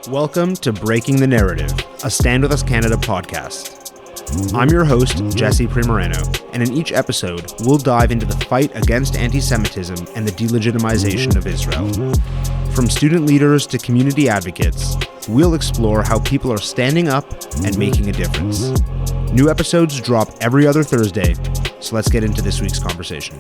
Welcome to Breaking the Narrative, a Stand With Us Canada podcast. I'm your host, Jesse Primorano, and in each episode, we'll dive into the fight against antisemitism and the delegitimization of Israel. From student leaders to community advocates, we'll explore how people are standing up and making a difference. New episodes drop every other Thursday, so let's get into this week's conversation.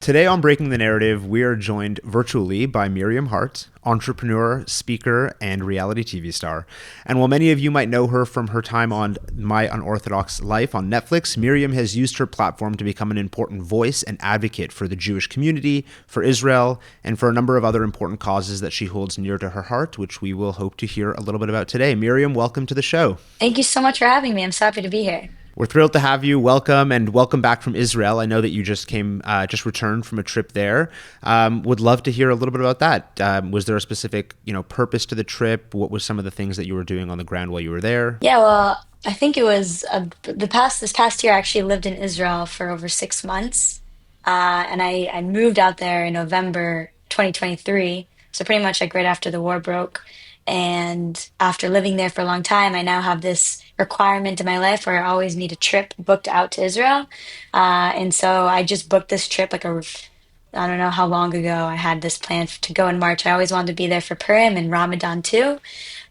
Today on Breaking the Narrative, we are joined virtually by Miriam Haart, entrepreneur, speaker, and reality TV star. And while many of you might know her from her time on My Unorthodox Life on Netflix, Miriam has used her platform to become an important voice and advocate for the Jewish community, for Israel, and for a number of other important causes that she holds near to her heart, which we will hope to hear a little bit about today. Miriam, welcome to the show. Thank you so much for having me. I'm so happy to be here. We're thrilled to have you. Welcome, and welcome back from Israel. I know that you just returned from a trip there. Would love to hear a little bit about that. Was there a specific, purpose to the trip? What was some of the things that you were doing on the ground while you were there? Yeah, well, I think it was this past year. I actually lived in Israel for over 6 months, and I moved out there in November 2023. So pretty much like right after the war broke. And after living there for a long time, I now have this requirement in my life where I always need a trip booked out to Israel. And so I just booked this trip I don't know how long ago I had this plan to go in March. I always wanted to be there for Purim and Ramadan too.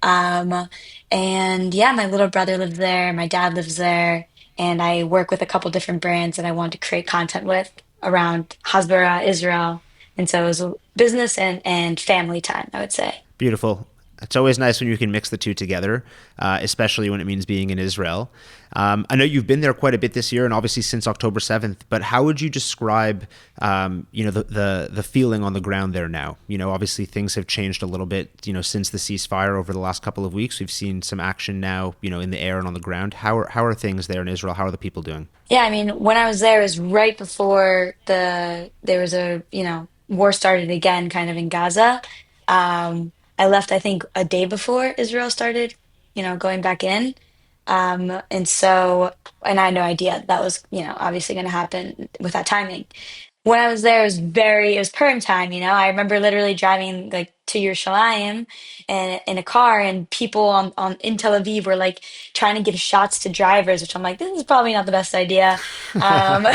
Um, and yeah, my little brother lives there, my dad lives there, and I work with a couple different brands that I want to create content with around Hasbara, Israel. And so it was a business and family time, I would say. Beautiful. It's always nice when you can mix the two together, especially when it means being in Israel. I know you've been there quite a bit this year, and obviously since October 7th. But how would you describe, the feeling on the ground there now? Obviously things have changed a little bit, since the ceasefire over the last couple of weeks. We've seen some action now, in the air and on the ground. How are things there in Israel? How are the people doing? Yeah, I mean, when I was there, it was right before there was war started again, kind of in Gaza. I left, I think, a day before Israel started, going back in. And I had no idea that was, obviously going to happen with that timing. When I was there, it was Purim time, I remember literally driving like to Yerushalayim and in a car, and people on in Tel Aviv were like trying to give shots to drivers, which I'm like, this is probably not the best idea. Um,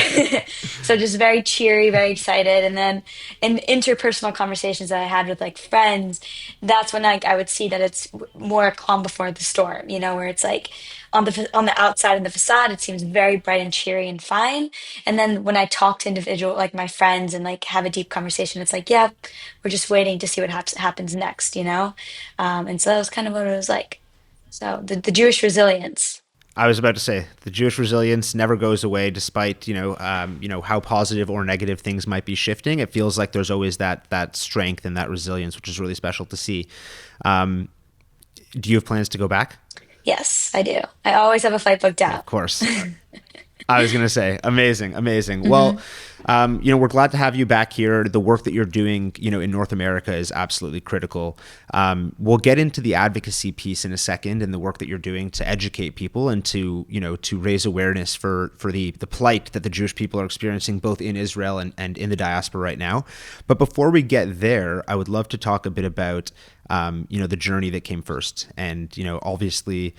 so just very cheery, very excited. And then in interpersonal conversations that I had with like friends, that's when I would see that it's more calm before the storm, where it's like on the outside and the facade, it seems very bright and cheery and fine. And then when I talk to individual, like my friends, and like have a deep conversation, it's like, yeah, we're just waiting to see what happens next. And so that was kind of what it was like. So the Jewish resilience. I was about to say the Jewish resilience never goes away, despite how positive or negative things might be shifting. It feels like there's always that strength and that resilience, which is really special to see. Do you have plans to go back? Yes, I do. I always have a flight booked out. Of course. I was going to say, amazing. Well, we're glad to have you back here. The work that you're doing, in North America is absolutely critical. We'll get into the advocacy piece in a second, and the work that you're doing to educate people and to raise awareness for the plight that the Jewish people are experiencing both in Israel and in the diaspora right now. But before we get there, I would love to talk a bit about, the journey that came first. And, obviously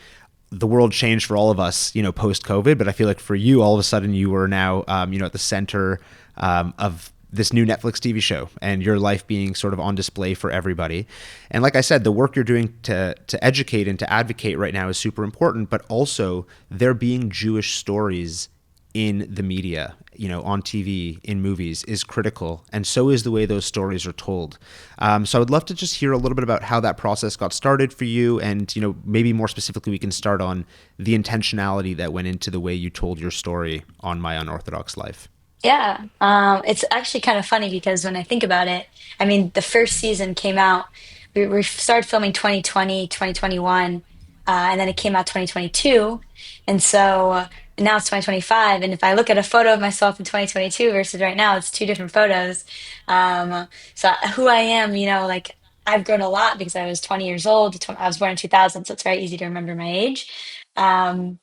the world changed for all of us, post-COVID, but I feel like for you, all of a sudden you were now, at the center of this new Netflix TV show, and your life being sort of on display for everybody. And like I said, the work you're doing to educate and to advocate right now is super important, but also there being Jewish stories in the media, on TV, in movies, is critical. And so is the way those stories are told. So I would love to just hear a little bit about how that process got started for you. And, maybe more specifically, we can start on the intentionality that went into the way you told your story on My Unorthodox Life. Yeah, it's actually kind of funny because when I think about it, I mean, the first season came out, we started filming 2020, 2021, and then it came out 2022. And so now it's 2025. And if I look at a photo of myself in 2022 versus right now, it's two different photos. So who I am, like I've grown a lot because I was 20 years old. I was born in 2000, so it's very easy to remember my age. Um,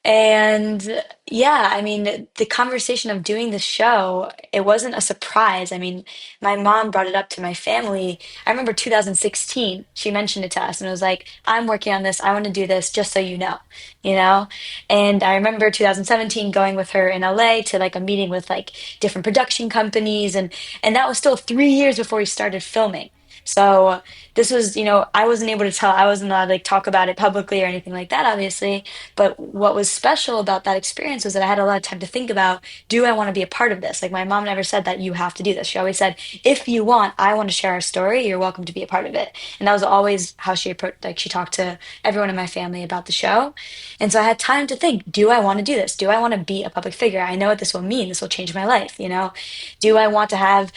And yeah, I mean, the conversation of doing the show, it wasn't a surprise. I mean, my mom brought it up to my family. I remember 2016, she mentioned it to us and it was like, I'm working on this. I want to do this just so you know, you know? And I remember 2017 going with her in LA to like a meeting with like different production companies and that was still 3 years before we started filming. So this was, I wasn't able to tell, I wasn't allowed to like talk about it publicly or anything like that, obviously. But what was special about that experience was that I had a lot of time to think about, do I want to be a part of this? Like my mom never said that you have to do this. She always said, if you want, I want to share our story, you're welcome to be a part of it. And that was always how she approached, like she talked to everyone in my family about the show. And so I had time to think, do I want to do this? Do I want to be a public figure? I know what this will mean. This will change my life, you know? Do I want to have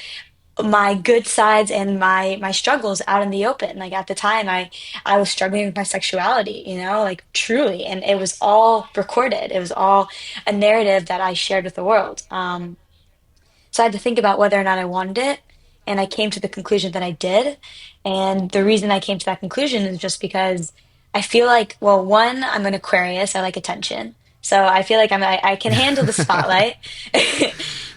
my good sides and my struggles out in the open? Like at the time I was struggling with my sexuality, like truly, and it was all recorded. It was all a narrative that I shared with the world. So I had to think about whether or not I wanted it. And I came to the conclusion that I did. And the reason I came to that conclusion is just because I feel like, well, one, I'm an Aquarius. I like attention. So I feel like I can handle the spotlight.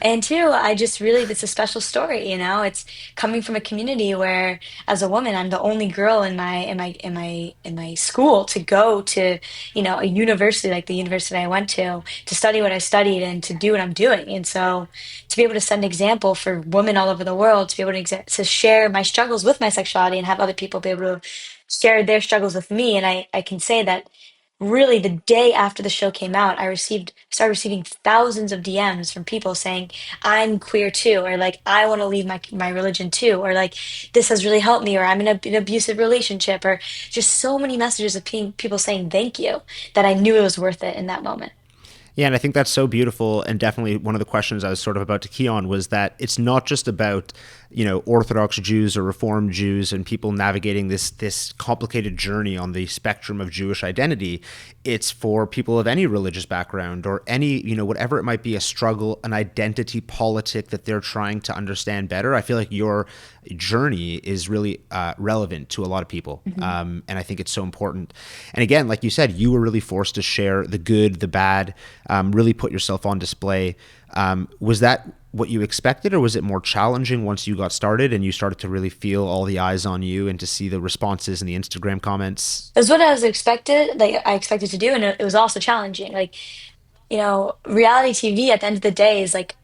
And two, I just really, it's a special story, It's coming from a community where, as a woman, I'm the only girl in my school to go to, a university like the university I went to study what I studied and to do what I'm doing. And so to be able to set an example for women all over the world, to be able to share my struggles with my sexuality and have other people be able to share their struggles with me. And I can say that really the day after the show came out, started receiving thousands of DMs from people saying, I'm queer too, or like, I want to leave my religion too, or like, this has really helped me, or I'm in an abusive relationship, or just so many messages of people saying thank you that I knew it was worth it in that moment. Yeah, and I think that's so beautiful. And definitely one of the questions I was sort of about to key on was that it's not just about, Orthodox Jews or Reformed Jews and people navigating this complicated journey on the spectrum of Jewish identity. It's for people of any religious background or any, whatever it might be, a struggle, an identity politic that they're trying to understand better. I feel like your journey is really relevant to a lot of people. Mhm. And I think it's so important. And again, like you said, you were really forced to share the good, the bad, really put yourself on display. Was that what you expected, or was it more challenging once you got started and you started to really feel all the eyes on you and to see the responses and the Instagram comments? It was what I was expected, like I expected to do, and it was also challenging. Like, reality TV at the end of the day is like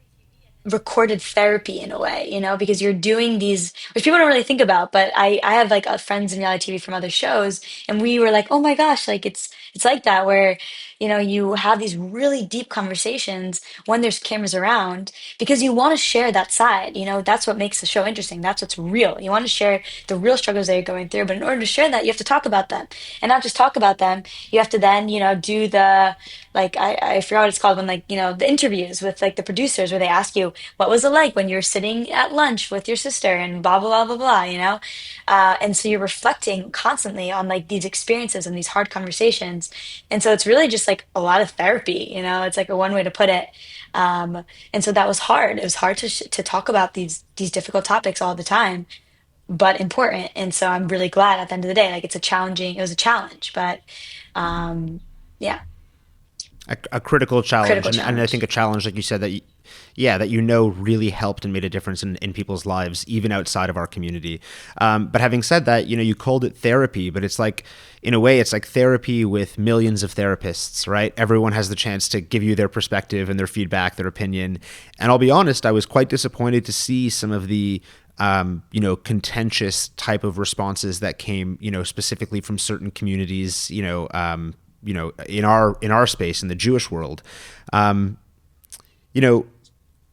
recorded therapy in a way, because you're doing these, which people don't really think about, but I have like friends in reality TV from other shows, and we were like, oh my gosh, like it's like that where, you have these really deep conversations when there's cameras around because you want to share that side, that's what makes the show interesting. That's what's real. You want to share the real struggles that you're going through, but in order to share that, you have to talk about them, and not just talk about them. You have to then, do the, like, I forgot what it's called when, like, the interviews with like the producers where they ask you, what was it like when you were sitting at lunch with your sister and blah blah blah blah blah, and so you're reflecting constantly on like these experiences and these hard conversations, and so it's really just like a lot of therapy, it's like a one way to put it. And so that was hard. It was hard to talk about these difficult topics all the time, but important. And so I'm really glad at the end of the day, like it was a challenge, but um yeah, A critical challenge, critical and I think challenge. a challenge, like you said, that really helped and made a difference in people's lives, even outside of our community. But having said that, you called it therapy, but it's like, in a way, it's like therapy with millions of therapists, right? Everyone has the chance to give you their perspective and their feedback, their opinion. And I'll be honest, I was quite disappointed to see some of the contentious type of responses that came, specifically from certain communities, in our space in the Jewish world. Um, you know,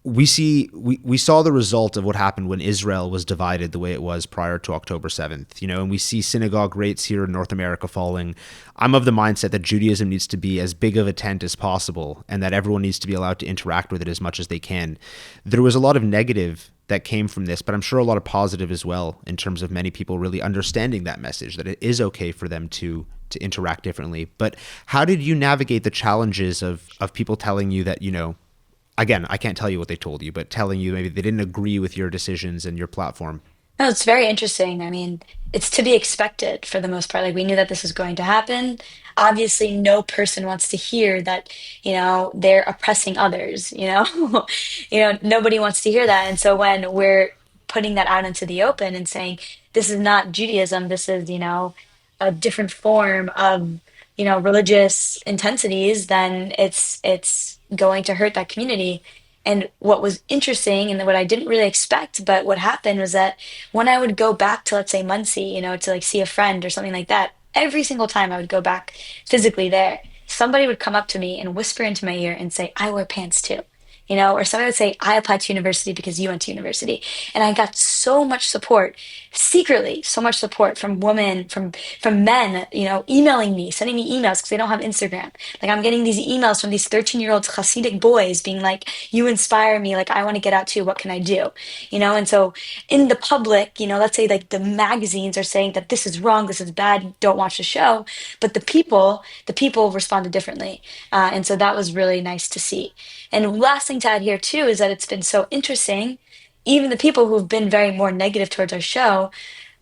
we saw the result of what happened when Israel was divided the way it was prior to October 7th, and we see synagogue rates here in North America falling. I'm of the mindset that Judaism needs to be as big of a tent as possible and that everyone needs to be allowed to interact with it as much as they can. There was a lot of negative that came from this, but I'm sure a lot of positive as well, in terms of many people really understanding that message, that it is okay for them to interact differently. But how did you navigate the challenges of people telling you that, again, I can't tell you what they told you, but telling you maybe they didn't agree with your decisions and your platform? No, it's very interesting. I mean, it's to be expected for the most part. Like we knew that this was going to happen. Obviously, no person wants to hear that, they're oppressing others, nobody wants to hear that. And so when we're putting that out into the open and saying, this is not Judaism, this is, a different form of, religious intensities, then it's going to hurt that community. And what was interesting and what I didn't really expect, but what happened was that when I would go back to, let's say, Muncie, to like see a friend or something like that, every single time I would go back physically there, somebody would come up to me and whisper into my ear and say, I wear pants too. Or somebody would say, I applied to university because you went to university. And I got so much support, secretly, so much support from women, from men, emailing me, sending me emails because they don't have Instagram. Like I'm getting these emails from these 13-year-old Hasidic boys being like, you inspire me, like I want to get out too, what can I do? And so in the public, let's say like the magazines are saying that this is wrong, this is bad, don't watch the show, but the people responded differently. And so that was really nice to see. And last thing to add here too is that it's been so interesting. Even the people who've been very more negative towards our show,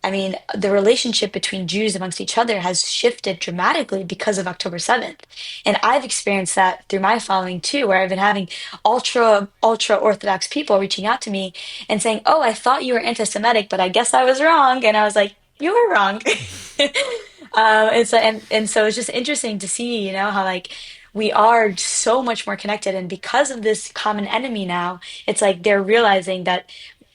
I mean, the relationship between Jews amongst each other has shifted dramatically because of October 7th. And I've experienced that through my following too, where I've been having ultra Orthodox people reaching out to me and saying, oh, I thought you were anti-Semitic, but I guess I was wrong. And I was like, you were wrong. And so it's just interesting to see, how like we are so much more connected. And because of this common enemy now, it's like they're realizing that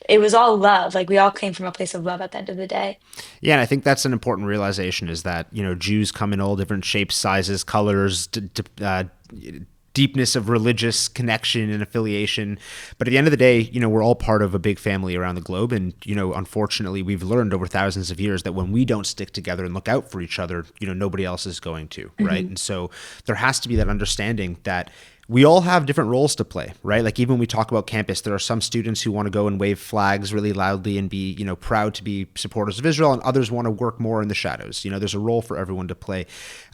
it was all love. Like we all came from a place of love at the end of the day. Yeah, and I think that's an important realization is that, Jews come in all different shapes, sizes, colors, deepness of religious connection and affiliation. But at the end of the day, we're all part of a big family around the globe. And, unfortunately, we've learned over thousands of years that when we don't stick together and look out for each other, nobody else is going to, right? Hmm. And so there has to be that understanding that we all have different roles to play, right? Like even when we talk about campus, there are some students who want to go and wave flags really loudly and be, proud to be supporters of Israel, and others want to work more in the shadows. There's a role for everyone to play.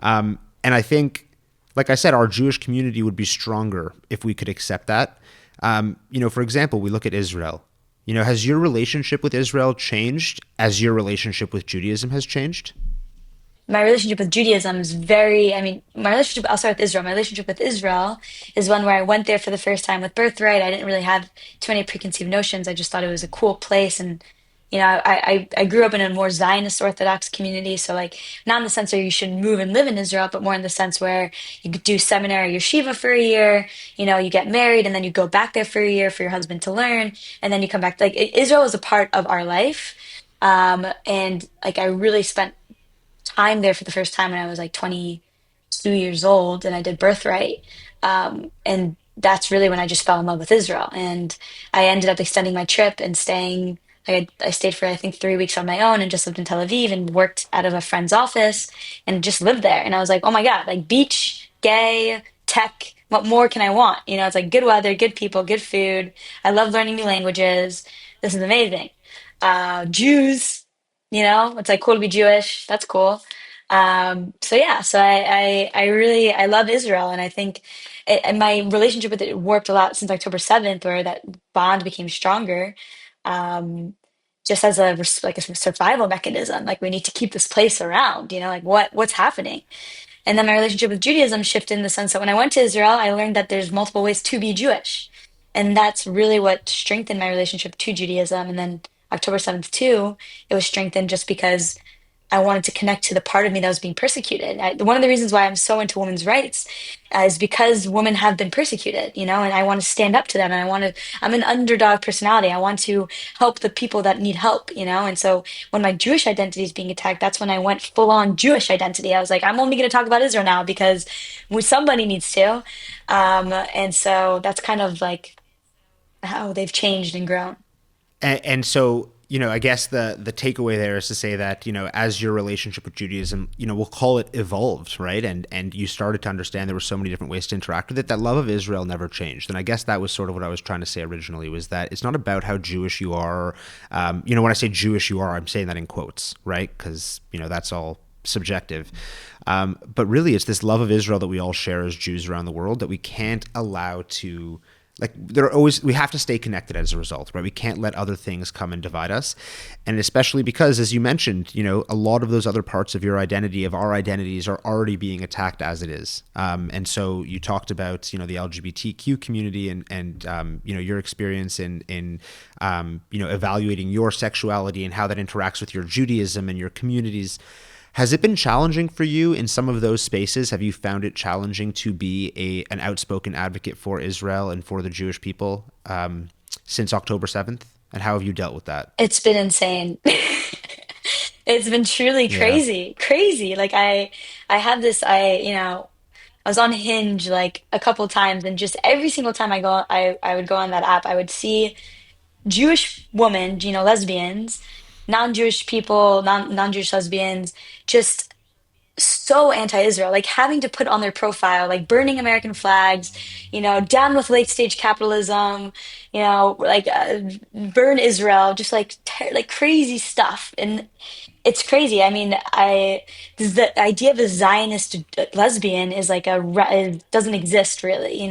And I think, like I said, our Jewish community would be stronger if we could accept that. For example, we look at Israel. Has your relationship with Israel changed as your relationship with Judaism has changed? My relationship with Judaism is I mean, I'll start with Israel. My relationship with Israel is one where I went there for the first time with birthright. I didn't really have too many preconceived notions. I just thought it was a cool place. And, I grew up in a more Zionist Orthodox community. So, like, not in the sense where you should move and live in Israel, but more in the sense where you could do seminary yeshiva for a year, you get married, and then you go back there for a year for your husband to learn. And then you come back. Like, Israel is a part of our life. And, like, I really spent time there for the first time when I was like 22 years old and I did birthright. And that's really when I just fell in love with Israel. And I ended up extending my trip and staying. Like I stayed for I think 3 weeks on my own and just lived in Tel Aviv and worked out of a friend's office and just lived there. And I was like, oh my God, like beach, gay, tech, what more can I want? It's like good weather, good people, good food. I love learning new languages. This is amazing. Jews, it's like cool to be Jewish. That's cool. So yeah, so I really I love Israel, and I think and my relationship with it warped a lot since October 7th, where that bond became stronger. Um, just as like a survival mechanism, like we need to keep this place around, like what's happening. And then my relationship with Judaism shifted in the sense that when I went to Israel, I learned that there's multiple ways to be Jewish. And that's really what strengthened my relationship to Judaism. And then October 7th, too, it was strengthened just because I wanted to connect to the part of me that was being persecuted. One of the reasons why I'm so into women's rights is because women have been persecuted, and I want to stand up to them. And I'm an underdog personality. I want to help the people that need help, And so when my Jewish identity is being attacked, that's when I went full on Jewish identity. I was like, I'm only going to talk about Israel now because somebody needs to. And so that's kind of like how they've changed and grown. And so, I guess the takeaway there is to say that, as your relationship with Judaism, we'll call it evolved, right? And you started to understand there were so many different ways to interact with it, that love of Israel never changed. And I guess that was sort of what I was trying to say originally, was that it's not about how Jewish you are. When I say Jewish you are, I'm saying that in quotes, right? Because, that's all subjective. But really it's this love of Israel that we all share as Jews around the world that we can't allow to like they're always, we have to stay connected as a result, right? We can't let other things come and divide us. And especially because, as you mentioned, a lot of those other parts of your identity, of our identities, are already being attacked as it is. And so you talked about, the LGBTQ community, and your experience in evaluating your sexuality and how that interacts with your Judaism and your communities. Has it been challenging for you in some of those spaces? Have you found it challenging to be an outspoken advocate for Israel and for the Jewish people since October 7th? And how have you dealt with that? It's been insane. It's been truly Yeah. crazy, crazy. Like I have this, I was on Hinge like a couple times, and just every single time I would go on that app, I would see Jewish women, lesbians, non-Jewish people, non-Jewish lesbians, just so anti-Israel, like having to put on their profile, like burning American flags, down with late stage capitalism, like burn Israel, just like like crazy stuff. And it's crazy. I mean, the idea of a Zionist lesbian is like it doesn't exist really,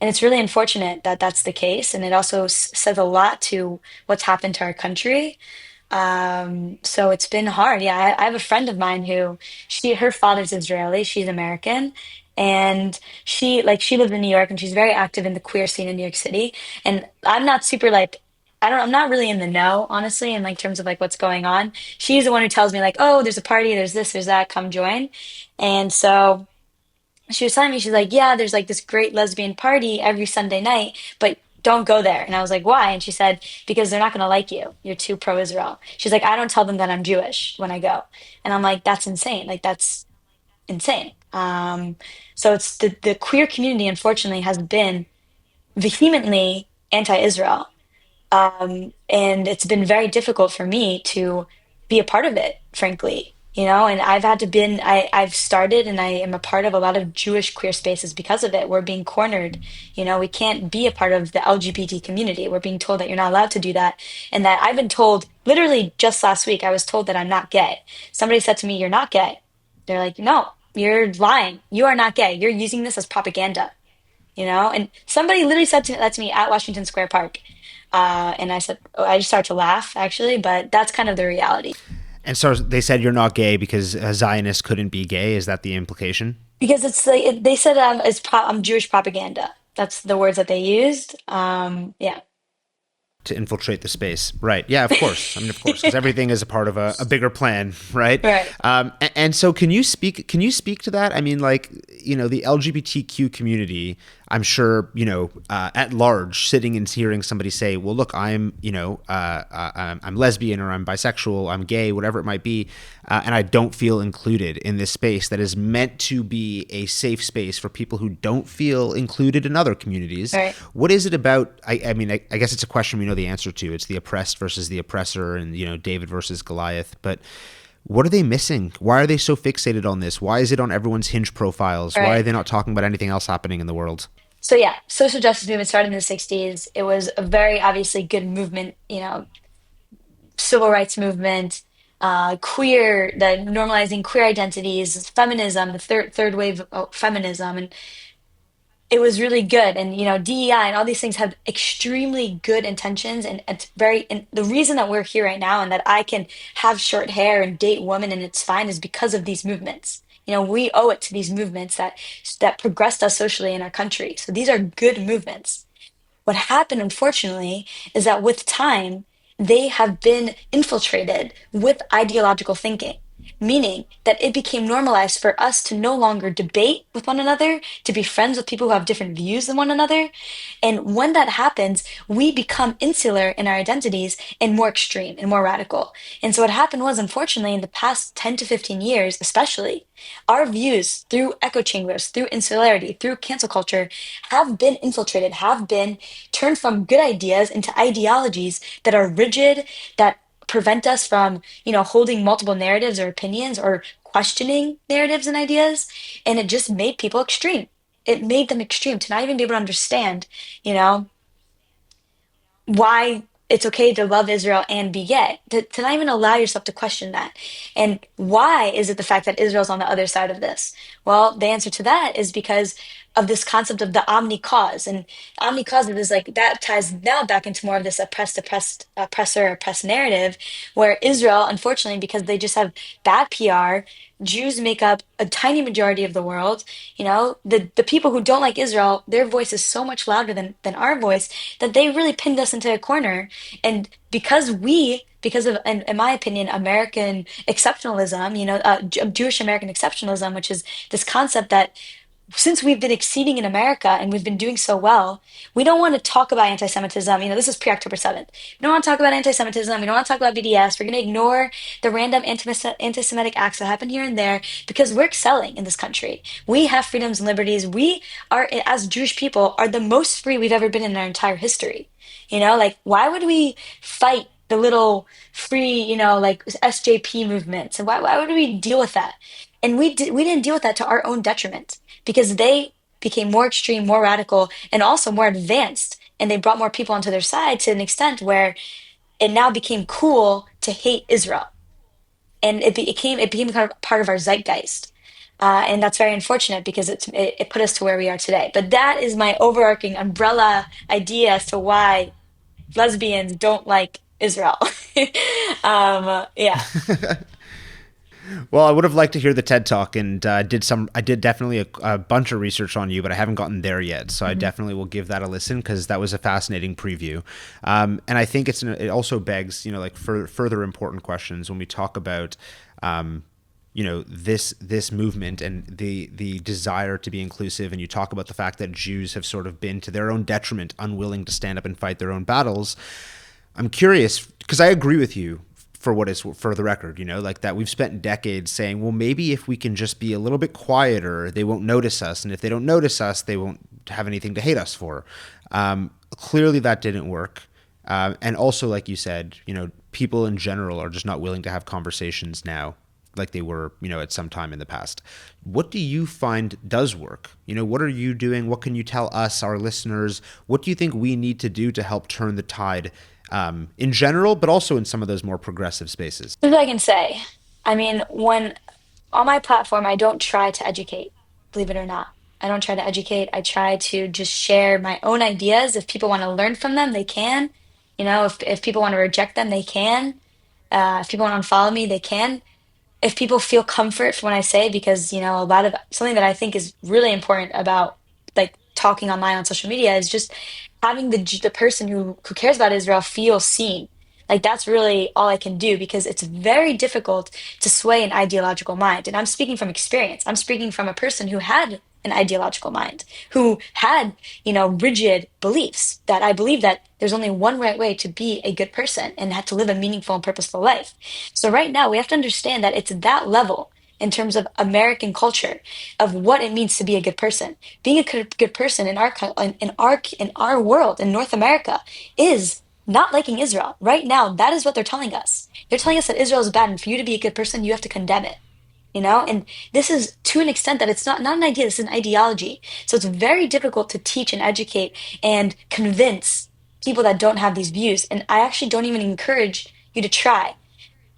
and it's really unfortunate that that's the case. And it also says a lot to what's happened to our country. So it's been hard. Yeah, I have a friend of mine who her father's Israeli, she's American, and she lives in New York, and she's very active in the queer scene in New York City. And I'm not super like I'm not really in the know, honestly, in like terms of like what's going on. She's the one who tells me like, oh, there's a party, there's this, there's that, come join. And so she was telling me, she's like, yeah, there's like this great lesbian party every Sunday night, but don't go there. And I was like, why? And she said, because they're not going to like you. You're too pro-Israel. She's like, I don't tell them that I'm Jewish when I go. And I'm like, that's insane. Like, that's insane. So it's the queer community, unfortunately, has been vehemently anti-Israel. And it's been very difficult for me to be a part of it, frankly, and I've started and I am a part of a lot of Jewish queer spaces because of it. We're being cornered, we can't be a part of the LGBT community. We're being told that you're not allowed to do that. And that I've been told, literally just last week, I was told that I'm not gay. Somebody said to me, you're not gay. They're like, no, you're lying. You are not gay. You're using this as propaganda, and somebody literally said that to me at Washington Square Park. And I said, oh, I just started to laugh actually, but that's kind of the reality. And so they said you're not gay because a Zionist couldn't be gay. Is that the implication? Because it's like they said I'm Jewish propaganda. That's the words that they used. Yeah. To infiltrate the space, right? Yeah, of course. I mean, of course, because everything is a part of a bigger plan, right? Right. And so, can you speak? Can you speak to that? I mean, like, the LGBTQ community. I'm sure, at large, sitting and hearing somebody say, "Well, look, I'm lesbian, or I'm bisexual, I'm gay, whatever it might be, and I don't feel included in this space that is meant to be a safe space for people who don't feel included in other communities." Right. What is it about? I mean, I guess it's a question we know the answer to. It's the oppressed versus the oppressor, and David versus Goliath. But what are they missing? Why are they so fixated on this? Why is it on everyone's Hinge profiles? Why are Right. they not talking about anything else happening in the world? So yeah, social justice movement started in the 60s. It was a very obviously good movement, civil rights movement, the normalizing queer identities, feminism, the third wave of feminism, and it was really good. And DEI and all these things have extremely good intentions, and it's very, and the reason that we're here right now and that I can have short hair and date women and it's fine is because of these movements. We owe it to these movements that progressed us socially in our country. So these are good movements. What happened, unfortunately, is that with time, they have been infiltrated with ideological thinking, meaning that it became normalized for us to no longer debate with one another, to be friends with people who have different views than one another. And when that happens, we become insular in our identities and more extreme and more radical. And so what happened was, unfortunately, in the past 10 to 15 years, especially, our views through echo chambers, through insularity, through cancel culture have been infiltrated, have been turned from good ideas into ideologies that are rigid, that prevent us from, holding multiple narratives or opinions or questioning narratives and ideas. And it just made people extreme. It made them extreme to not even be able to understand, you know, why it's okay to love Israel and be gay, to not even allow yourself to question that. And why is it the fact that Israel's on the other side of this? Well, the answer to that is because of this concept of the omni cause. And omni cause is like that ties now back into more of this oppressor oppressed narrative, where Israel, unfortunately, because they just have bad PR, Jews make up a tiny majority of the world. You know, the people who don't like Israel, their voice is so much louder than our voice, that they really pinned us into a corner. And because of, in my opinion, American exceptionalism, Jewish American exceptionalism, which is this concept that since we've been exceeding in America and we've been doing so well, we don't want to talk about anti-Semitism. This is pre-October 7th. We don't want to talk about anti-Semitism. We don't want to talk about BDS. We're going to ignore the random anti-Semitic acts that happen here and there because we're excelling in this country. We have freedoms and liberties. We are, as Jewish people, are the most free we've ever been in our entire history. Like, why would we fight the little free, like SJP movements? And why would we deal with that? And we didn't deal with that to our own detriment because they became more extreme, more radical, and also more advanced. And they brought more people onto their side to an extent where it now became cool to hate Israel. And it became kind of part of our zeitgeist. And that's very unfortunate because it put us to where we are today. But that is my overarching umbrella idea as to why lesbians don't like Israel. Yeah. Well, I would have liked to hear the TED Talk, and I did definitely a bunch of research on you, but I haven't gotten there yet. So I Mhm. definitely will give that a listen because that was a fascinating preview. And I think it also begs, like further important questions when we talk about, this movement and the desire to be inclusive. And you talk about the fact that Jews have sort of been to their own detriment, unwilling to stand up and fight their own battles. I'm curious because I agree with you for what is for the record, like that we've spent decades saying, well, maybe if we can just be a little bit quieter, they won't notice us. And if they don't notice us, they won't have anything to hate us for. Clearly that didn't work. And also, like you said, people in general are just not willing to have conversations now like they were, at some time in the past. What do you find does work? What are you doing? What can you tell us, our listeners? What do you think we need to do to help turn the tide in general, but also in some of those more progressive spaces? Here's what I can say. I mean, when on my platform, I don't try to educate, believe it or not. I don't try to educate. I try to just share my own ideas. If people want to learn from them, they can. If people want to reject them, they can. If people want to unfollow me, they can. If people feel comfort from what I say, because a lot of something that I think is really important about like talking online on social media is just having the person who cares about Israel feel seen. Like that's really all I can do because it's very difficult to sway an ideological mind. And I'm speaking from experience. I'm speaking from a person who had an ideological mind, who had, rigid beliefs that I believe that there's only one right way to be a good person and have to live a meaningful and purposeful life. So right now we have to understand that it's that level in terms of American culture of what it means to be a good person. Being a good person in our world in North America is not liking Israel. Right now, that is what they're telling us. They're telling us that Israel is bad, and for you to be a good person, you have to condemn it. And this is to an extent that it's not an idea, it's an ideology. So it's very difficult to teach and educate and convince people that don't have these views. And I actually don't even encourage you to try,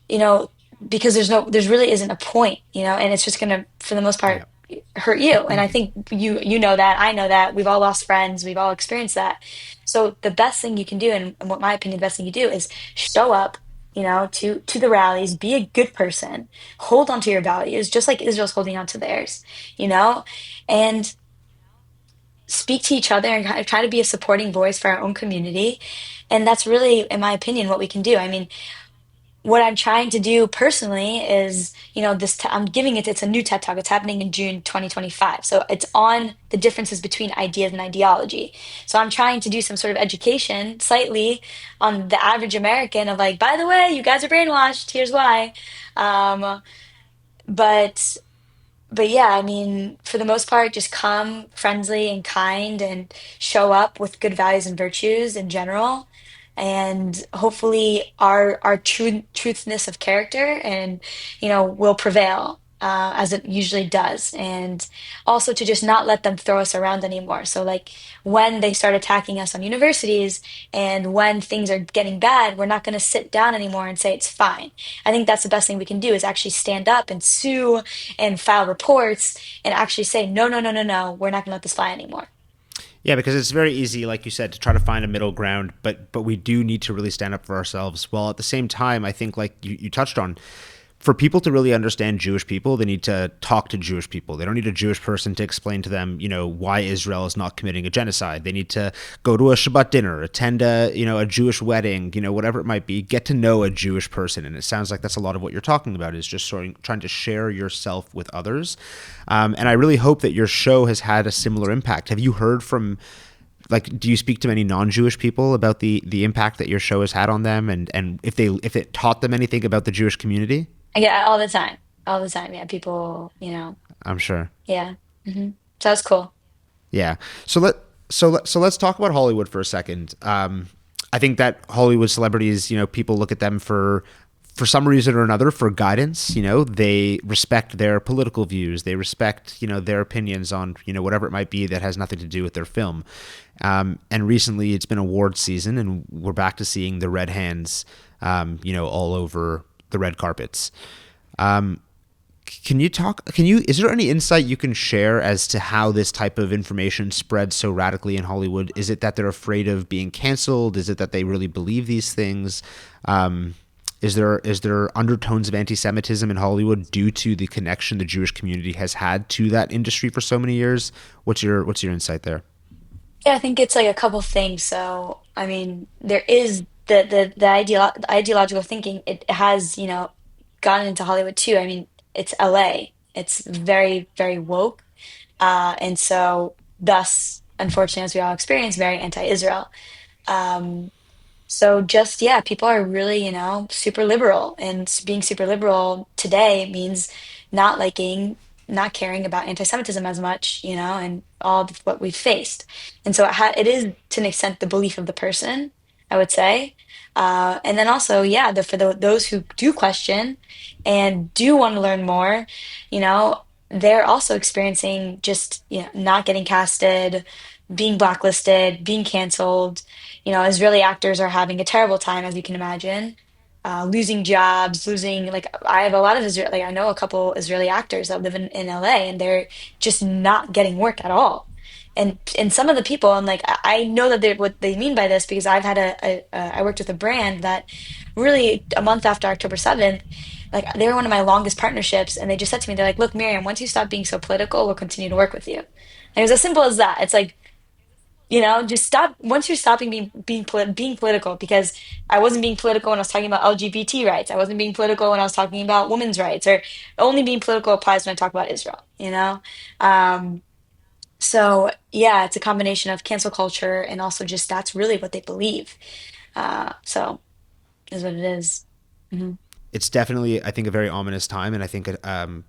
you know, because there's really isn't a point, and it's just gonna, for the most part, Yeah. hurt you. And I think you know that, I know that, we've all lost friends, we've all experienced that. So the best thing you can do, and what my opinion, the best thing you do is show up, to the rallies, be a good person, hold on to your values, just like Israel's holding on to theirs, you know, and speak to each other and kind of try to be a supporting voice for our own community. And that's really, in my opinion, what we can do. I mean, what I'm trying to do personally is, I'm giving it's a new TED Talk. It's happening in June 2025. So it's on the differences between ideas and ideology. So I'm trying to do some sort of education slightly on the average American of like, by the way, you guys are brainwashed. Here's why. Um, but but yeah, I mean, for the most part, just come friendly and kind and show up with good values and virtues in general. And hopefully our truthness of character and will prevail. as it usually does, and also to just not let them throw us around anymore. So, like when they start attacking us on universities and when things are getting bad, we're not going to sit down anymore and say it's fine. I think that's the best thing we can do is actually stand up and sue and file reports and actually say, no, no, no, no, no, we're not going to let this fly anymore. Yeah, because it's very easy, like you said, to try to find a middle ground, but we do need to really stand up for ourselves. While at the same time, I think, like you touched on, for people to really understand Jewish people, they need to talk to Jewish people. They don't need a Jewish person to explain to them, why Israel is not committing a genocide. They need to go to a Shabbat dinner, attend a Jewish wedding, whatever it might be, get to know a Jewish person. And it sounds like that's a lot of what you're talking about is just sort of trying to share yourself with others. And I really hope that your show has had a similar impact. Have you heard from, like, do you speak to many non-Jewish people about the impact that your show has had on them, and if it taught them anything about the Jewish community? I get it all the time. Yeah, people, I'm sure. yeah. hmm So that's cool. Yeah. So let's talk about Hollywood for a second. I think that Hollywood celebrities, people look at them for some reason or another for guidance. They respect their political views. They respect, their opinions on, whatever it might be that has nothing to do with their film. And recently it's been award season and we're back to seeing the red hands, all over the red carpets. Is there any insight you can share as to how this type of information spreads so radically in Hollywood? Is it that they're afraid of being canceled? Is it that they really believe these things? Is there undertones of anti-Semitism in Hollywood due to the connection the Jewish community has had to that industry for so many years? What's your insight there? Yeah, I think it's like a couple things. So, I mean, there is the ideological thinking. It has, gotten into Hollywood too. I mean, it's LA. It's very, very woke. And so thus, unfortunately, as we all experience, very anti-Israel. Um, so just, yeah, people are really, super liberal. And being super liberal today means not liking, not caring about anti-Semitism as much, and all of what we've faced. And so it is to an extent the belief of the person, I would say. And then also, yeah, those who do question and do want to learn more, they're also experiencing just, not getting casted, being blacklisted, being canceled. Israeli actors are having a terrible time, as you can imagine, losing jobs, losing, like, I have a lot of Israel, like, I know a couple Israeli actors that live in LA and they're just not getting work at all. And some of the people, and like, I know that what they mean by this because I've had I worked with a brand that really a month after October 7th, like, they were one of my longest partnerships. And they just said to me, they're like, look, Miriam, once you stop being so political, we'll continue to work with you. And it was as simple as that. It's like, just stop once you're stopping being political, because I wasn't being political when I was talking about LGBT rights. I wasn't being political when I was talking about women's rights, or only being political applies when I talk about Israel. Um, so yeah, it's a combination of cancel culture and also just that's really what they believe. So is what it is. Mhm. It's definitely, I think, a very ominous time, and I think,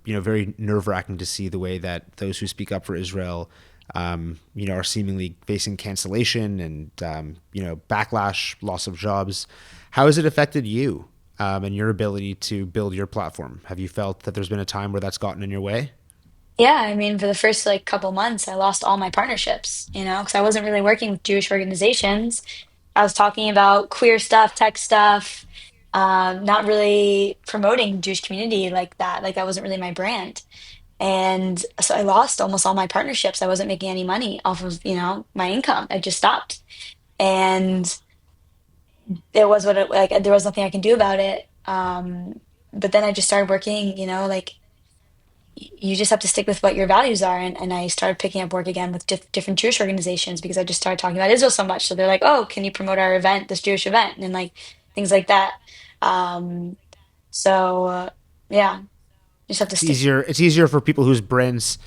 very nerve wracking to see the way that those who speak up for Israel, are seemingly facing cancellation and, backlash, loss of jobs. How has it affected you, and your ability to build your platform? Have you felt that there's been a time where that's gotten in your way? Yeah, I mean, for the first like couple months, I lost all my partnerships, because I wasn't really working with Jewish organizations. I was talking about queer stuff, tech stuff, not really promoting Jewish community like that. Like that wasn't really my brand. And so I lost almost all my partnerships. I wasn't making any money off of, my income. I just stopped. And it was what it like there was nothing I can do about it. But then I just started working, like you just have to stick with what your values are. And I started picking up work again with different Jewish organizations because I just started talking about Israel so much. So they're like, oh, can you promote our event, this Jewish event? And like things like that. Um, so yeah, you just have to It's stick. easier. It's easier for people whose brands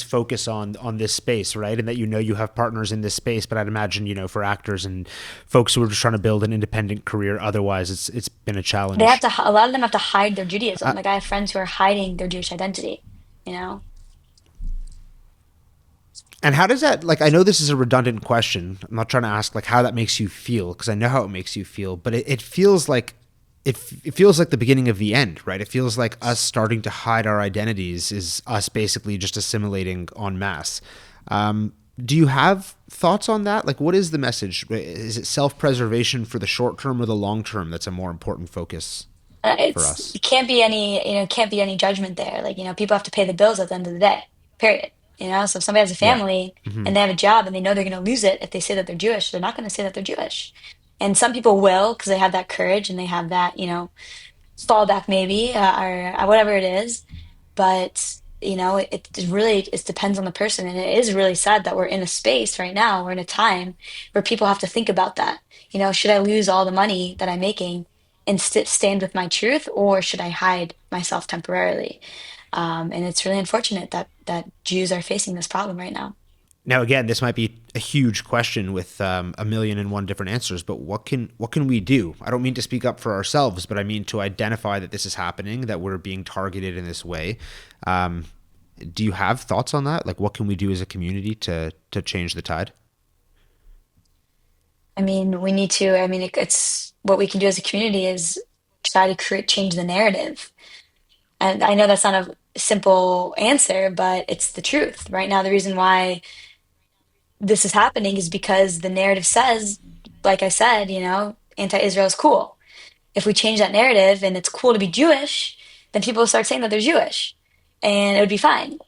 focus on this space, right? And that you have partners in this space. But I'd imagine, for actors and folks who are just trying to build an independent career, otherwise it's been a challenge. A lot of them have to hide their Judaism. Like I have friends who are hiding their Jewish identity, you know? And how does that, like, I know this is a redundant question. I'm not trying to ask like how that makes you feel because I know how it makes you feel, but it feels like it feels like the beginning of the end, right? It feels like us starting to hide our identities is us basically just assimilating en masse. Do you have thoughts on that? Like, what is the message? Is it self-preservation for the short term or the long term that's a more important focus for us? It can't be any, can't be any judgment there. Like, people have to pay the bills at the end of the day, period. So if somebody has a Yeah. family Hmm. and they have a job and they know they're going to lose it if they say that they're Jewish, they're not going to say that they're Jewish. And some people will because they have that courage and they have that, fallback maybe, or whatever it is. But it really it depends on the person, and it is really sad that we're in a space right now, we're in a time where people have to think about that. Should I lose all the money that I'm making and stand with my truth, or should I hide myself temporarily? And it's really unfortunate that Jews are facing this problem right now. Now, again, this might be a huge question with a million and one different answers. But what can we do? I don't mean to speak up for ourselves, but I mean to identify that this is happening, that we're being targeted in this way. Um, do you have thoughts on that? Like, what can we do as a community to change the tide? I mean, we need to. I mean, it's what we can do as a community is try to create change the narrative. And I know that's not a simple answer, but it's the truth. Right now, the reason why this is happening is because the narrative says, like I said, anti-Israel is cool. If we change that narrative and it's cool to be Jewish, then people will start saying that they're Jewish, and it would be fine.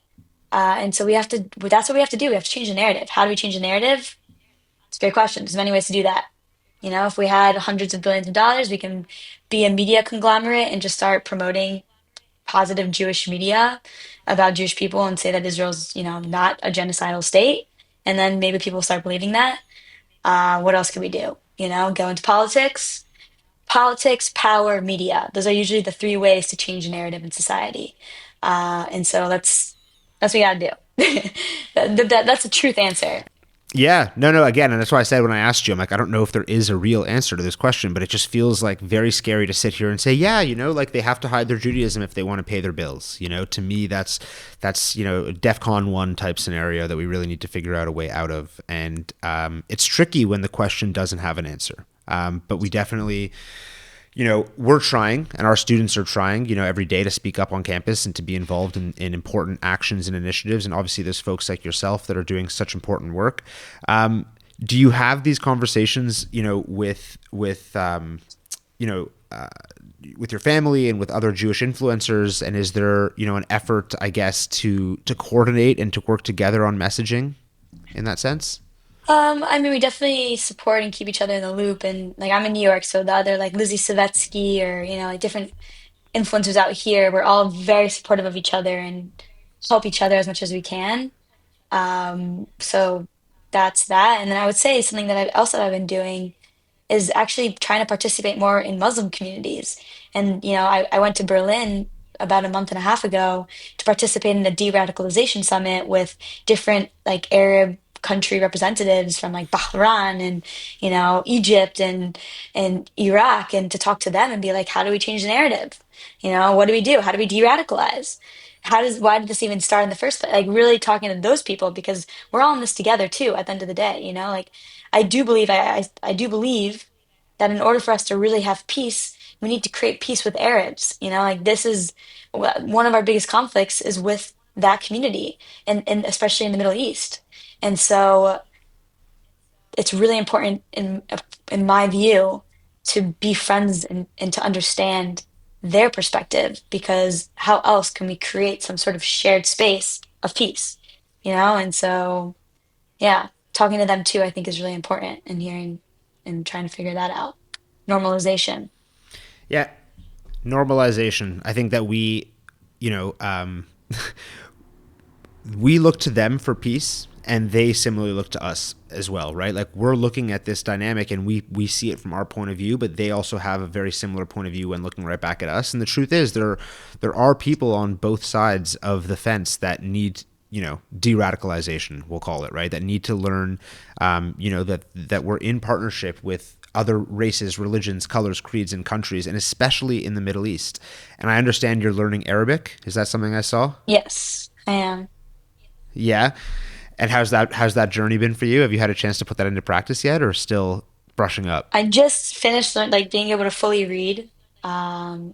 And so we have to. That's what we have to do. We have to change the narrative. How do we change the narrative? It's a great question. There's many ways to do that. If we had hundreds of billions of dollars, we can be a media conglomerate and just start promoting positive Jewish media about Jewish people and say that Israel's, not a genocidal state. And then maybe people start believing that. What else could we do? Go into politics. Politics, power, media. Those are usually the three ways to change a narrative in society. And so that's what you gotta do. That's a truth answer. Yeah, no. Again, and that's why I said when I asked you, I'm like, I don't know if there is a real answer to this question, but it just feels like very scary to sit here and say, yeah, like they have to hide their Judaism if they want to pay their bills. To me, that's a DEFCON 1 type scenario that we really need to figure out a way out of, and it's tricky when the question doesn't have an answer. But we definitely we're trying, and our students are trying, every day to speak up on campus and to be involved in important actions and initiatives. And obviously, there's folks like yourself that are doing such important work. Do you have these conversations, you know, uh, with your family and with other Jewish influencers? And is there, an effort, I guess, to coordinate and to work together on messaging in that sense? I mean, we definitely support and keep each other in the loop. And like, I'm in New York, so the other like Lizzie Savetsky or like different influencers out here, we're all very supportive of each other and help each other as much as we can. So that's that. And then I would say something that I've been doing is actually trying to participate more in Muslim communities. And, I went to Berlin about a month and a half ago to participate in a de-radicalization summit with different like Arab country representatives from like Bahrain and, Egypt and Iraq, and to talk to them and be like, how do we change the narrative? What do we do? How do we de-radicalize? Why did this even start in the first place? Like really talking to those people because we're all in this together too at the end of the day, like I do believe that in order for us to really have peace, we need to create peace with Arabs. Like this is one of our biggest conflicts is with that community, and especially in the Middle East. And so it's really important in my view to be friends and to understand their perspective, because how else can we create some sort of shared space of peace? And so yeah, talking to them too, I think is really important, and hearing and trying to figure that out. Normalization. Yeah, normalization. I think that you know, um, we look to them for peace, and they similarly look to us as well, right? Like we're looking at this dynamic, and we see it from our point of view, but they also have a very similar point of view when looking right back at us. And the truth is, there are people on both sides of the fence that need de-radicalization, we'll call it, right, that need to learn that we're in partnership with other races, religions, colors, creeds, and countries, and especially in the Middle East. And I understand you're learning Arabic. Is that something I saw? Yes, I am. Yeah. And how's that journey been for you? Have you had a chance to put that into practice yet, or still brushing up? I just finished like being able to fully read.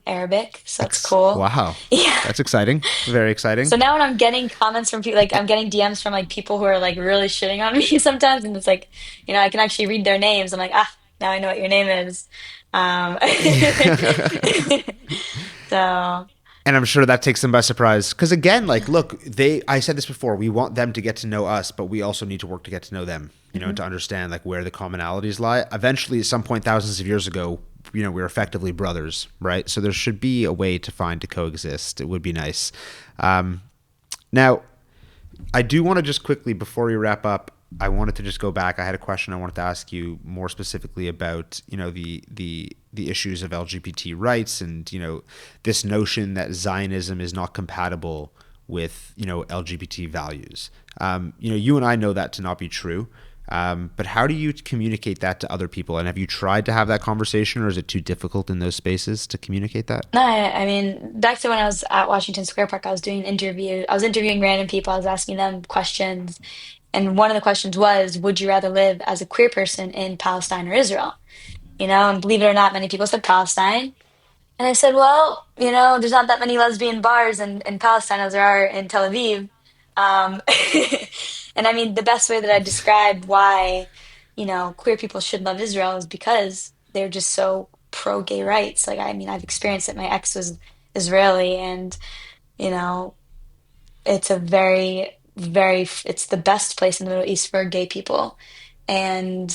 Arabic, so that's cool. Wow, Yeah. that's exciting. Very exciting. So now when I'm getting comments from people, like I'm getting DMs from like people who are like really shitting on me sometimes, and it's like, I can actually read their names. I'm like, now I know what your name is. Um, so, And I'm sure that takes them by surprise. Because again, like, look, I said this before, we want them to get to know us, but we also need to work to get to know them, mhm, to understand like where the commonalities lie. Eventually, at some point, thousands of years ago, we're effectively brothers, right? So there should be a way to coexist. It would be nice. Um, Now, I do want to just quickly, before we wrap up, I wanted to just go back. I had a question I wanted to ask you more specifically about, the issues of LGBT rights and, this notion that Zionism is not compatible with, LGBT values. You and I know that to not be true. But how do you communicate that to other people? And have you tried to have that conversation, or is it too difficult in those spaces to communicate that? no, I mean, back to when I was at Washington Square Park, I was doing interview. I was interviewing random people. I was asking them questions, and one of the questions was, "Would you rather live as a queer person in Palestine or Israel?" And believe it or not, many people said Palestine. And I said, well, there's not that many lesbian bars in Palestine as there are in Tel Aviv. Um, and I mean, the best way that I describe why, queer people should love Israel is because they're just so pro gay rights. Like, I mean, I've experienced it. My ex was Israeli, and, you know, it's a it's the best place in the Middle East for gay people. And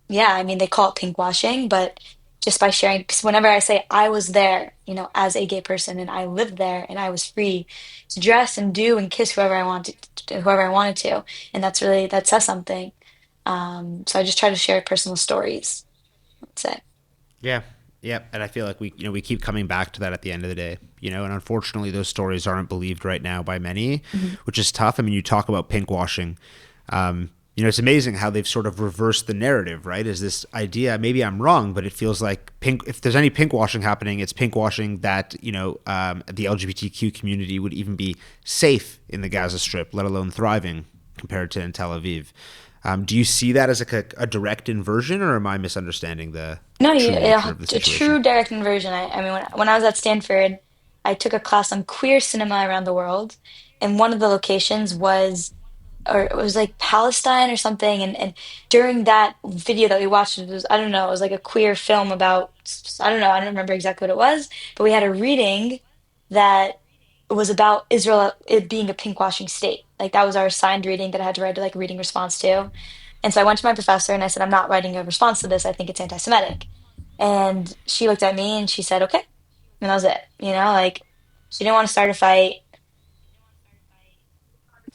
yeah, I mean, they call it pink washing, but just by sharing, because whenever I say I was there, as a gay person and I lived there and I was free to dress and do and kiss whoever I wanted to. And that says something. So I just try to share personal stories, let's say. Yeah. Yeah. And I feel like we keep coming back to that at the end of the day, and unfortunately those stories aren't believed right now by many, Mhm. which is tough. I mean, you talk about pink washing. It's amazing how they've sort of reversed the narrative, right? Is this idea, maybe I'm wrong, but it feels like if there's any pink washing happening, it's pink washing that, the LGBTQ community would even be safe in the Gaza Strip, let alone thriving compared to in Tel Aviv. Do you see that as a direct inversion, or am I misunderstanding the No, true nature of the a situation? true direct inversion. I mean, when I was at Stanford, I took a class on queer cinema around the world, and one of the locations was or it was like Palestine or something. And during that video that we watched, it was, I don't know, it was like a queer film about, I don't know, I don't remember exactly what it was, but we had a reading that was about Israel, it being a pinkwashing state. Like that was our assigned reading that I had to write like a reading response to. And so I went to my professor and I said, I'm not writing a response to this. I think it's anti-Semitic. And she looked at me and she said, okay. And that was it. Like she didn't want to start a fight.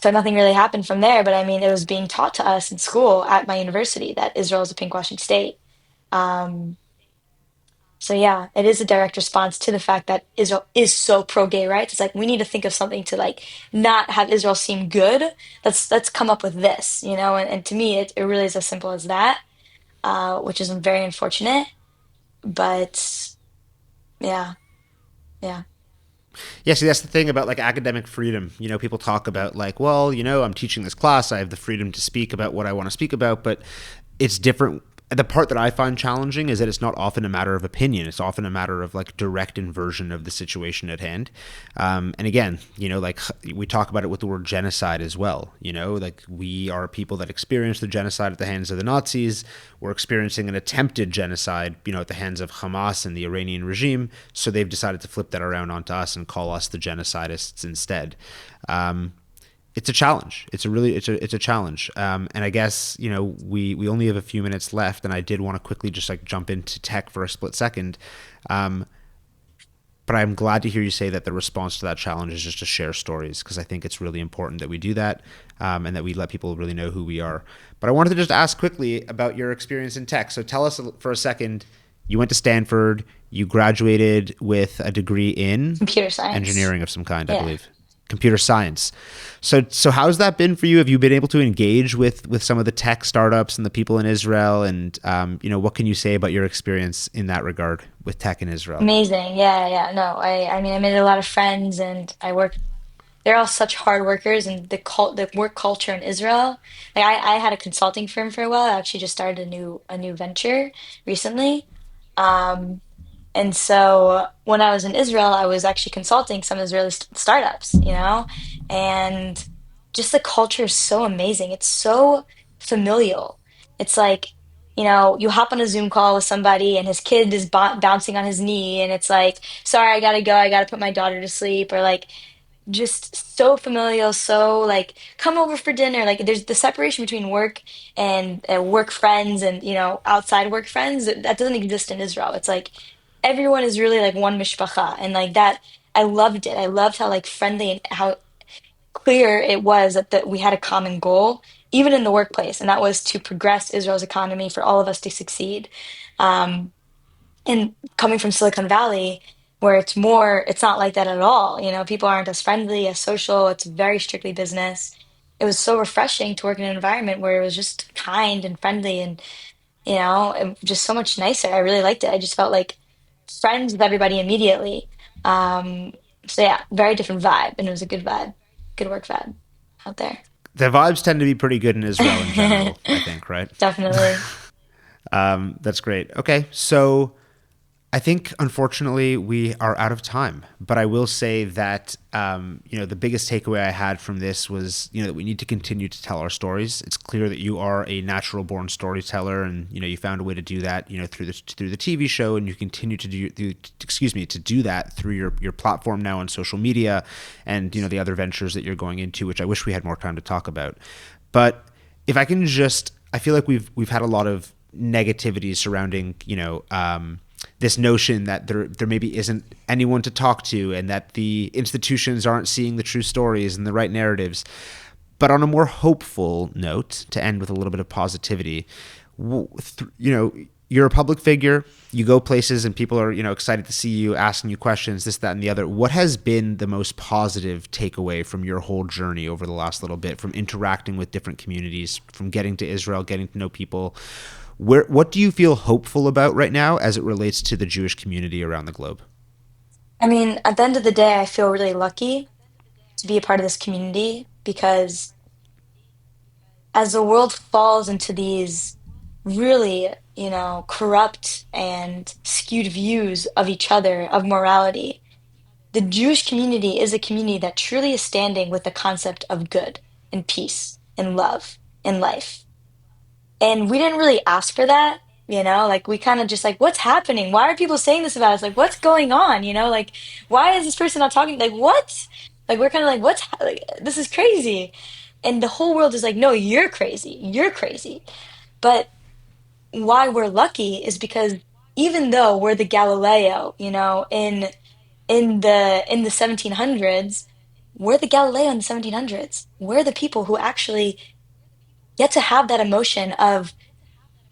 So nothing really happened from there, but I mean, it was being taught to us in school at my university that Israel is a pinkwashing state. Um, so yeah, it is a direct response to the fact that Israel is so pro-gay rights. It's like we need to think of something to like not have Israel seem good. Let's come up with this, and to me, it really is as simple as that, which is very unfortunate. But yeah, yeah. Yeah, see, that's the thing about like academic freedom. People talk about like, well, I'm teaching this class, I have the freedom to speak about what I want to speak about, but it's different. The part that I find challenging is that it's not often a matter of opinion. It's often a matter of like direct inversion of the situation at hand. And again, like we talk about it with the word genocide as well. Like we are people that experienced the genocide at the hands of the Nazis. We're experiencing an attempted genocide, at the hands of Hamas and the Iranian regime. So they've decided to flip that around onto us and call us the genocidists instead. It's a challenge. It's a challenge. And I guess we only have a few minutes left, and I did want to quickly just like jump into tech for a split second. But I'm glad to hear you say that the response to that challenge is just to share stories, because I think it's really important that we do that, and that we let people really know who we are. But I wanted to just ask quickly about your experience in tech. So tell us for a second. You went to Stanford. You graduated with a degree in Computer science. engineering of some kind, I Yeah. believe. Computer science. So how's that been for you? Have you been able to engage with some of the tech startups and the people in Israel? And what can you say about your experience in that regard with tech in Israel? Amazing. Yeah, yeah. No, I mean, I made a lot of friends and they're all such hard workers and the work culture in Israel. Like I had a consulting firm for a while. I actually just started a new venture recently. Um, And so when I was in Israel, I was actually consulting some Israeli startups, and just the culture is so amazing. It's so familial. It's like, you hop on a Zoom call with somebody and his kid is bouncing on his knee, and it's like, sorry, I gotta go. I gotta put my daughter to sleep, or like, just so familial, so like come over for dinner. Like there's the separation between work and work friends and outside work friends that doesn't exist in Israel. It's like everyone is really like one mishpacha, and like that I loved it. I loved how like friendly and how clear it was that we had a common goal even in the workplace, and that was to progress Israel's economy for all of us to succeed. Um, and coming from Silicon Valley, where it's not like that at all. People aren't as friendly, as social. It's very strictly business. It was so refreshing to work in an environment where it was just kind and friendly and, just so much nicer. I really liked it. I just felt like friends with everybody immediately. Um, so yeah, very different vibe, and it was a good vibe, good work vibe out there. The vibes tend to be pretty good in Israel in general, I think, right? Definitely. That's great. Okay, so I think unfortunately we are out of time, but I will say that the biggest takeaway I had from this was that we need to continue to tell our stories. It's clear that you are a natural born storyteller, and you found a way to do that through the TV show, and you continue to do that through your platform now on social media, and the other ventures that you're going into, which I wish we had more time to talk about. But if I can I feel like we've had a lot of negativity surrounding this notion that there maybe isn't anyone to talk to, and that the institutions aren't seeing the true stories and the right narratives. But on a more hopeful note, to end with a little bit of positivity, you're a public figure. You go places and people are excited to see you, asking you questions, this, that, and the other. What has been the most positive takeaway from your whole journey over the last little bit, from interacting with different communities, from getting to Israel, getting to know people? What do you feel hopeful about right now as it relates to the Jewish community around the globe? I mean, at the end of the day, I feel really lucky to be a part of this community because as the world falls into these really, corrupt and skewed views of each other, of morality, the Jewish community is a community that truly is standing with the concept of good and peace and love and life. And we didn't really ask for that, like we kind of just like, what's happening? Why are people saying this about us? Like, what's going on? Like, why is this person not talking? Like, what? Like, we're kind of like, like, this is crazy. And the whole world is like, no, you're crazy. You're crazy. But why we're lucky is because even though we're the Galileo, in the 1700s, we're the Galileo in the 1700s. We're the people who actually get to have that emotion of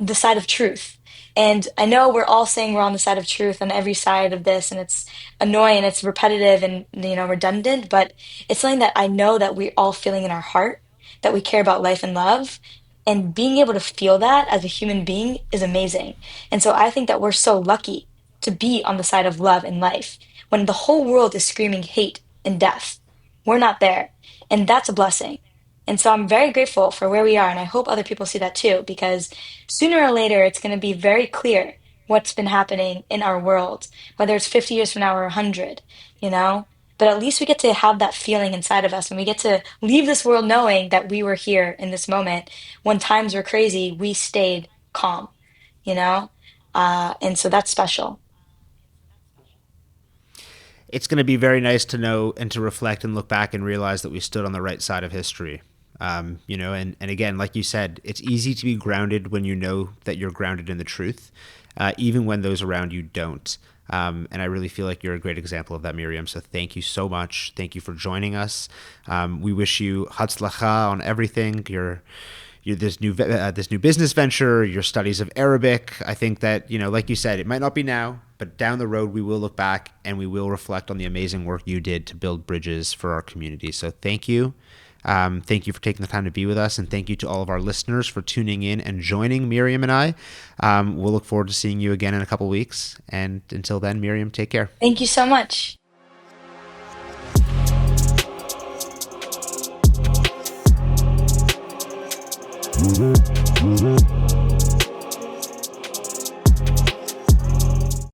the side of truth. And I know we're all saying we're on the side of truth on every side of this, and it's annoying, it's repetitive and redundant, but it's something that I know that we're all feeling in our heart, that we care about life and love. And being able to feel that as a human being is amazing. And so I think that we're so lucky to be on the side of love and life when the whole world is screaming hate and death. We're not there. And that's a blessing. And so I'm very grateful for where we are, and I hope other people see that too, because sooner or later it's going to be very clear what's been happening in our world, whether it's 50 years from now or 100, you know? But at least we get to have that feeling inside of us, and we get to leave this world knowing that we were here in this moment. When times were crazy, we stayed calm, you know? And so that's special. It's going to be very nice to know and to reflect and look back and realize that we stood on the right side of history. And again, like you said, it's easy to be grounded when you know that you're grounded in the truth, even when those around you don't. And I really feel like you're a great example of that, Miriam. So thank you so much. Thank you for joining us. We wish you hatzlacha on everything. Your this new business venture, your studies of Arabic. I think that like you said, it might not be now, but down the road we will look back and we will reflect on the amazing work you did to build bridges for our community. So thank you. Thank you for taking the time to be with us, and thank you to all of our listeners for tuning in and joining Miriam and I. We'll look forward to seeing you again in a couple weeks. And until then, Miriam, take care. Thank you so much.